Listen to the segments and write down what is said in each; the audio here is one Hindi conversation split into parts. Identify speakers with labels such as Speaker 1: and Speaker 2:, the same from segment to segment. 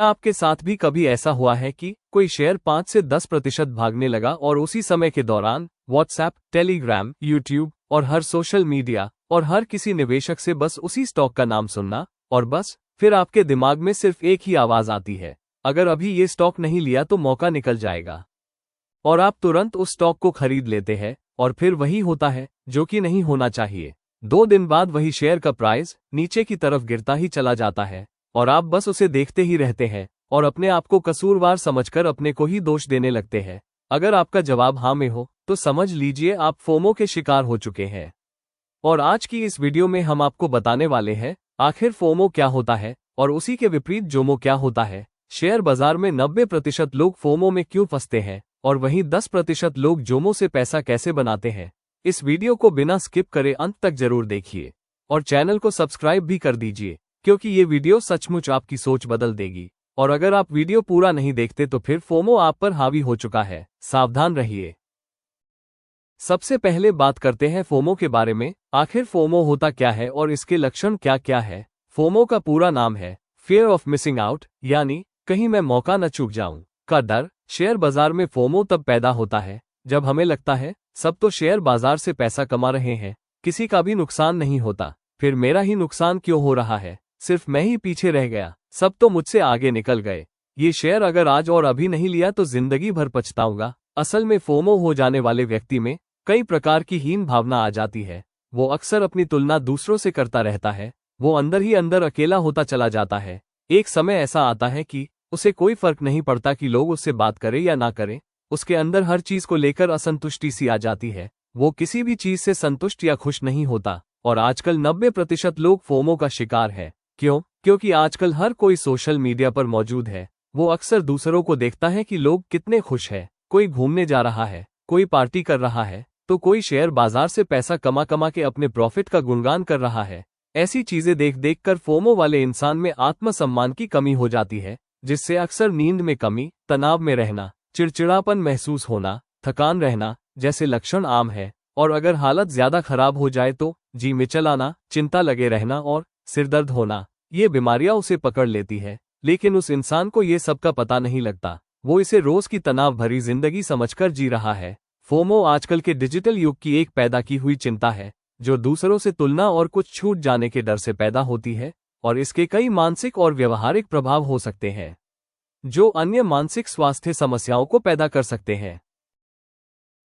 Speaker 1: आपके साथ भी कभी ऐसा हुआ है कि कोई शेयर 5 से 10% भागने लगा और उसी समय के दौरान व्हाट्सएप, टेलीग्राम, यूट्यूब और हर सोशल मीडिया और हर किसी निवेशक से बस उसी स्टॉक का नाम सुनना और बस फिर आपके दिमाग में सिर्फ एक ही आवाज आती है, अगर अभी ये स्टॉक नहीं लिया तो मौका निकल जाएगा। और आप तुरंत उस स्टॉक को खरीद लेते हैं और फिर वही होता है जो कि नहीं होना चाहिए। 2 दिन बाद वही शेयर का प्राइस नीचे की तरफ गिरता ही चला जाता है और आप बस उसे देखते ही रहते हैं और अपने आप को कसूरवार समझकर अपने को ही दोष देने लगते हैं। अगर आपका जवाब हाँ में हो तो समझ लीजिए आप फोमो के शिकार हो चुके हैं। और आज की इस वीडियो में हम आपको बताने वाले हैं आखिर फोमो क्या होता है और उसी के विपरीत जोमो क्या होता है। शेयर बाजार में 90% लोग फोमो में क्यों फंसते हैं और वहीं 10% लोग जोमो से पैसा कैसे बनाते हैं। इस वीडियो को बिना स्किप करे अंत तक जरूर देखिए और चैनल को सब्सक्राइब भी कर दीजिए, क्योंकि ये वीडियो सचमुच आपकी सोच बदल देगी। और अगर आप वीडियो पूरा नहीं देखते तो फिर फोमो आप पर हावी हो चुका है, सावधान रहिए। सबसे पहले बात करते हैं फोमो के बारे में। आखिर फोमो होता क्या है और इसके लक्षण क्या क्या है। फोमो का पूरा नाम है फियर ऑफ मिसिंग आउट, यानी कहीं मैं मौका न चूक जाऊं का डर। शेयर बाजार में फोमो तब पैदा होता है जब हमें लगता है सब तो शेयर बाजार से पैसा कमा रहे हैं, किसी का भी नुकसान नहीं होता, फिर मेरा ही नुकसान क्यों हो रहा है, सिर्फ मैं ही पीछे रह गया, सब तो मुझसे आगे निकल गए, ये शेयर अगर आज और अभी नहीं लिया तो जिंदगी भर पछताऊंगा। असल में फोमो हो जाने वाले व्यक्ति में कई प्रकार की हीन भावना आ जाती है। वो अक्सर अपनी तुलना दूसरों से करता रहता है, वो अंदर ही अंदर अकेला होता चला जाता है। एक समय ऐसा आता है कि उसे कोई फर्क नहीं पड़ता कि लोग उससे बात करें या ना करें, उसके अंदर हर चीज को लेकर असंतुष्टि सी आ जाती है, वो किसी भी चीज से संतुष्ट या खुश नहीं होता। और आजकल 90% लोग फोमो का शिकार है। क्यों? क्योंकि आजकल हर कोई सोशल मीडिया पर मौजूद है। वो अक्सर दूसरों को देखता है कि लोग कितने खुश हैं, कोई घूमने जा रहा है, कोई पार्टी कर रहा है, तो कोई शेयर बाजार से पैसा कमा कमा के अपने प्रॉफिट का गुणगान कर रहा है। ऐसी चीजें देख देख कर फोमो वाले इंसान में आत्मसम्मान की कमी हो जाती है, जिससे अक्सर नींद में कमी, तनाव में रहना, चिड़चिड़ापन महसूस होना, थकान रहना जैसे लक्षण आम है। और अगर हालत ज्यादा खराब हो जाए तो जी मिचलाना, चिंता लगे रहना और सिरदर्द होना, ये बीमारियां उसे पकड़ लेती है। लेकिन उस इंसान को ये सब का पता नहीं लगता, वो इसे रोज की तनाव भरी जिंदगी समझकर जी रहा है। फोमो आजकल के डिजिटल युग की एक पैदा की हुई चिंता है, जो दूसरों से तुलना और कुछ छूट जाने के डर से पैदा होती है, और इसके कई मानसिक और व्यवहारिक प्रभाव हो सकते हैं, जो अन्य मानसिक स्वास्थ्य समस्याओं को पैदा कर सकते हैं।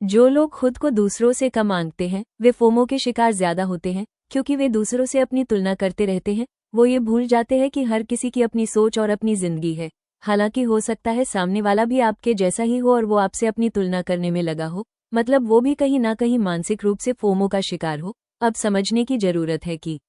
Speaker 2: जो लोग खुद को दूसरों से कम आंकते हैं वे फोमो के शिकार ज्यादा होते हैं, क्योंकि वे दूसरों से अपनी तुलना करते रहते हैं। वो ये भूल जाते हैं कि हर किसी की अपनी सोच और अपनी जिंदगी है। हालांकि हो सकता है सामने वाला भी आपके जैसा ही हो और वो आपसे अपनी तुलना करने में लगा हो, मतलब वो भी कहीं ना कहीं मानसिक रूप से फोमो का शिकार हो। अब समझने की जरूरत है कि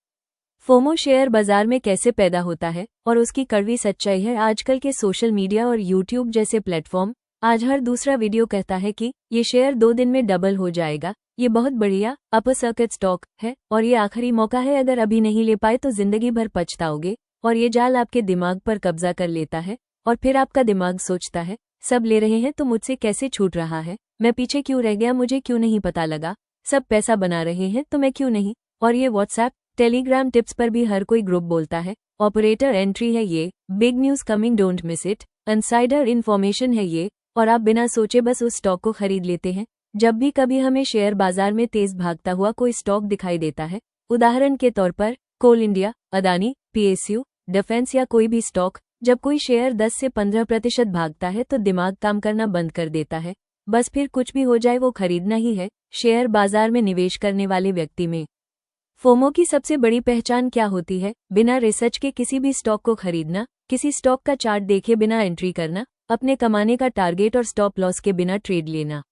Speaker 2: फोमो शेयर बाजार में कैसे पैदा होता है और उसकी कड़वी सच्चाई है। आजकल के सोशल मीडिया और यूट्यूब जैसे प्लेटफॉर्म, आज हर दूसरा वीडियो कहता है कि ये शेयर 2 दिन में डबल हो जाएगा, ये बहुत बढ़िया अपर सर्किट स्टॉक है और ये आखिरी मौका है, अगर अभी नहीं ले पाए तो जिंदगी भर पछताओगे। और ये जाल आपके दिमाग पर कब्जा कर लेता है और फिर आपका दिमाग सोचता है सब ले रहे हैं तो मुझसे कैसे छूट रहा है, मैं पीछे क्यों रह गया, मुझे क्यों नहीं पता लगा, सब पैसा बना रहे हैं तो मैं क्यों नहीं। और ये व्हाट्सएप, टेलीग्राम टिप्स पर भी हर कोई ग्रुप बोलता है, ऑपरेटर एंट्री है ये, big news coming don't miss it, insider information है ये, और आप बिना सोचे बस उस स्टॉक को खरीद लेते हैं। जब भी कभी हमें शेयर बाजार में तेज भागता हुआ कोई स्टॉक दिखाई देता है, उदाहरण के तौर पर कोल इंडिया, अदानी, पीएसयू, डिफेंस या कोई भी स्टॉक, जब कोई शेयर 10 से 15% भागता है तो दिमाग काम करना बंद कर देता है, बस फिर कुछ भी हो जाए वो खरीदना ही है। शेयर बाजार में निवेश करने वाले व्यक्ति में फोमो की सबसे बड़ी पहचान क्या होती है? बिना रिसर्च के किसी भी स्टॉक को खरीदना, किसी स्टॉक का चार्ट देखे बिना एंट्री करना, अपने कमाने का टारगेट और स्टॉप लॉस के बिना ट्रेड लेना,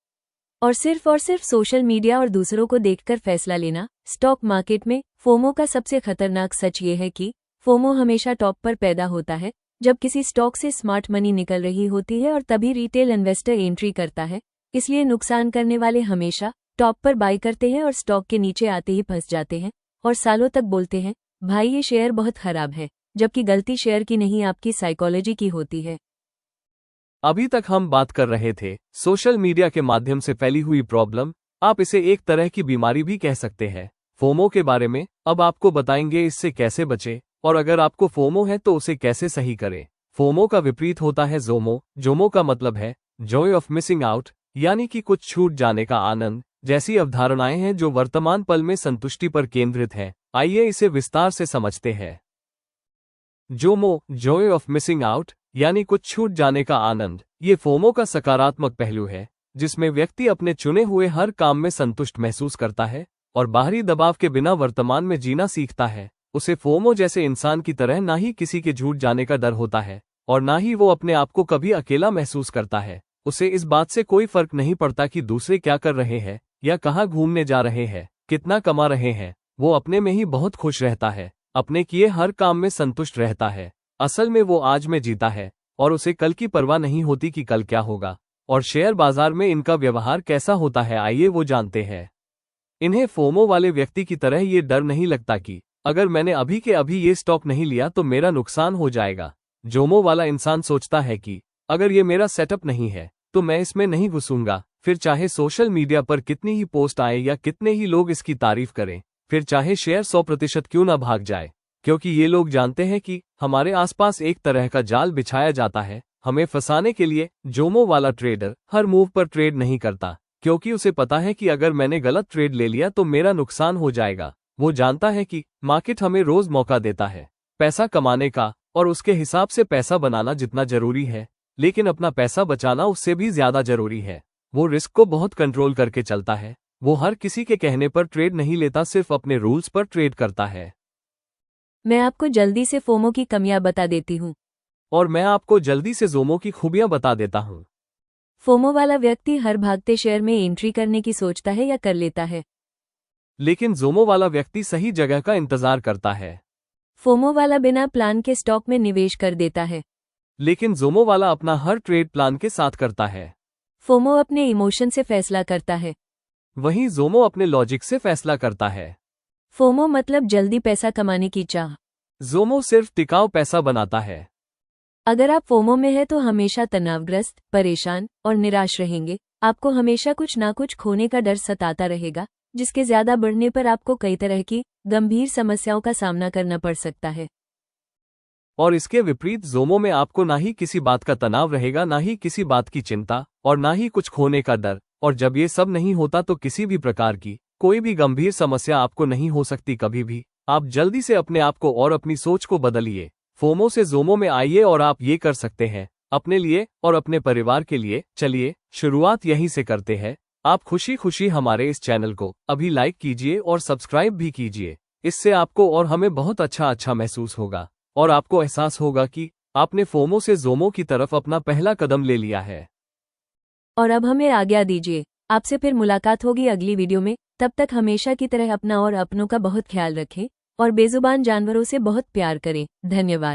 Speaker 2: और सिर्फ सोशल मीडिया और दूसरों को देखकर फैसला लेना। स्टॉक मार्केट में फोमो का सबसे खतरनाक सच ये है कि फोमो हमेशा टॉप पर पैदा होता है जब किसी स्टॉक से स्मार्ट मनी निकल रही होती है और तभी रिटेल इन्वेस्टर एंट्री करता है। इसलिए नुकसान करने वाले हमेशा टॉप पर बाई करते हैं और स्टॉक के नीचे आते ही फंस जाते हैं और सालों तक बोलते हैं भाई ये शेयर बहुत खराब है, जबकि गलती शेयर की नहीं आपकी साइकोलॉजी की होती है।
Speaker 1: अभी तक हम बात कर रहे थे सोशल मीडिया के माध्यम से फैली हुई प्रॉब्लम, आप इसे एक तरह की बीमारी भी कह सकते हैं, फोमो के बारे में। अब आपको बताएंगे इससे कैसे बचें और अगर आपको फोमो है तो उसे कैसे सही करें। फोमो का विपरीत होता है जोमो। जोमो का मतलब है जॉय ऑफ मिसिंग आउट, यानी कि कुछ छूट जाने का आनंद। जैसी अवधारणाएं हैं जो वर्तमान पल में संतुष्टि पर केंद्रित हैं। आइए इसे विस्तार से समझते हैं। Jomo, Joy of missing out, यानी कुछ छूट जाने का आनंद, ये फोमो का सकारात्मक पहलू है, जिसमें व्यक्ति अपने चुने हुए हर काम में संतुष्ट महसूस करता है और बाहरी दबाव के बिना वर्तमान में जीना सीखता है। उसे फोमो जैसे इंसान की तरह ना ही किसी के झूठ जाने का डर होता है और ना ही वो अपने आप को कभी अकेला महसूस करता है। उसे इस बात से कोई फर्क नहीं पड़ता कि दूसरे क्या कर रहे हैं या कहाँ घूमने जा रहे हैं, कितना कमा रहे हैं। वो अपने में ही बहुत खुश रहता है, अपने किए हर काम में संतुष्ट रहता है। असल में वो आज में जीता है और उसे कल की परवाह नहीं होती कि कल क्या होगा और शेयर बाजार में इनका व्यवहार कैसा होता है। आइए वो जानते हैं। इन्हें फोमो वाले व्यक्ति की तरह ये डर नहीं लगता कि अगर मैंने अभी के अभी ये स्टॉक नहीं लिया तो मेरा नुकसान हो जाएगा। जोमो वाला इंसान सोचता है कि अगर ये मेरा सेटअप नहीं है तो मैं इसमें नहीं घुसूंगा, फिर चाहे सोशल मीडिया पर कितनी ही पोस्ट आए या कितने ही लोग इसकी तारीफ करें, फिर चाहे शेयर 100% क्यों ना भाग जाए। क्योंकि ये लोग जानते हैं कि हमारे आसपास एक तरह का जाल बिछाया जाता है हमें फंसाने के लिए। जोमो वाला ट्रेडर हर मूव पर ट्रेड नहीं करता, क्योंकि उसे पता है कि अगर मैंने गलत ट्रेड ले लिया तो मेरा नुकसान हो जाएगा। वो जानता है कि मार्केट हमें रोज मौका देता है पैसा कमाने का और उसके हिसाब से पैसा बनाना जितना जरूरी है, लेकिन अपना पैसा बचाना उससे भी ज्यादा जरूरी है। वो रिस्क को बहुत कंट्रोल करके चलता है। वो हर किसी के कहने पर ट्रेड नहीं लेता, सिर्फ अपने रूल्स पर ट्रेड करता है।
Speaker 2: मैं आपको जल्दी से फोमो की कमियां बता देती हूँ
Speaker 1: और मैं आपको जल्दी से जोमो की खूबियां बता देता हूँ।
Speaker 2: फोमो वाला व्यक्ति हर भागते शेयर में एंट्री करने की सोचता है या कर लेता है।
Speaker 1: लेकिन जोमो वाला व्यक्ति सही जगह का इंतजार करता है।
Speaker 2: फोमो वाला बिना प्लान के स्टॉक में निवेश कर देता है।
Speaker 1: लेकिन जोमो वाला अपना हर ट्रेड प्लान के साथ करता है।
Speaker 2: फोमो अपने इमोशन से फैसला करता है।
Speaker 1: वहीं जोमो अपने लॉजिक से फैसला करता है।
Speaker 2: फोमो मतलब जल्दी पैसा कमाने की चाह।
Speaker 1: जोमो सिर्फ टिकाऊ पैसा बनाता है।
Speaker 2: अगर आप फोमो में हैं तो हमेशा तनावग्रस्त, परेशान और निराश रहेंगे। आपको हमेशा कुछ ना कुछ खोने का डर सताता रहेगा, जिसके ज्यादा बढ़ने पर आपको कई तरह की गंभीर समस्याओं का सामना करना पड़ सकता है।
Speaker 1: और इसके विपरीत जोमो में आपको ना ही किसी बात का तनाव रहेगा, ना ही किसी बात की चिंता और ना ही कुछ खोने का डर। और जब ये सब नहीं होता तो किसी भी प्रकार की कोई भी गंभीर समस्या आपको नहीं हो सकती कभी भी। आप जल्दी से अपने आप को और अपनी सोच को बदलिए। फोमो से जोमो में आइए और आप ये कर सकते हैं अपने लिए और अपने परिवार के लिए। चलिए शुरुआत यहीं से करते हैं। आप खुशी खुशी हमारे इस चैनल को अभी लाइक कीजिए और सब्सक्राइब भी कीजिए। इससे आपको और हमें बहुत अच्छा महसूस होगा और आपको एहसास होगा कि आपने फोमो से जोमो की तरफ अपना पहला कदम ले लिया है।
Speaker 2: और अब हमें आज्ञा दीजिए। आपसे फिर मुलाकात होगी अगली वीडियो में। तब तक हमेशा की तरह अपना और अपनों का बहुत ख्याल रखें और बेजुबान जानवरों से बहुत प्यार करें। धन्यवाद।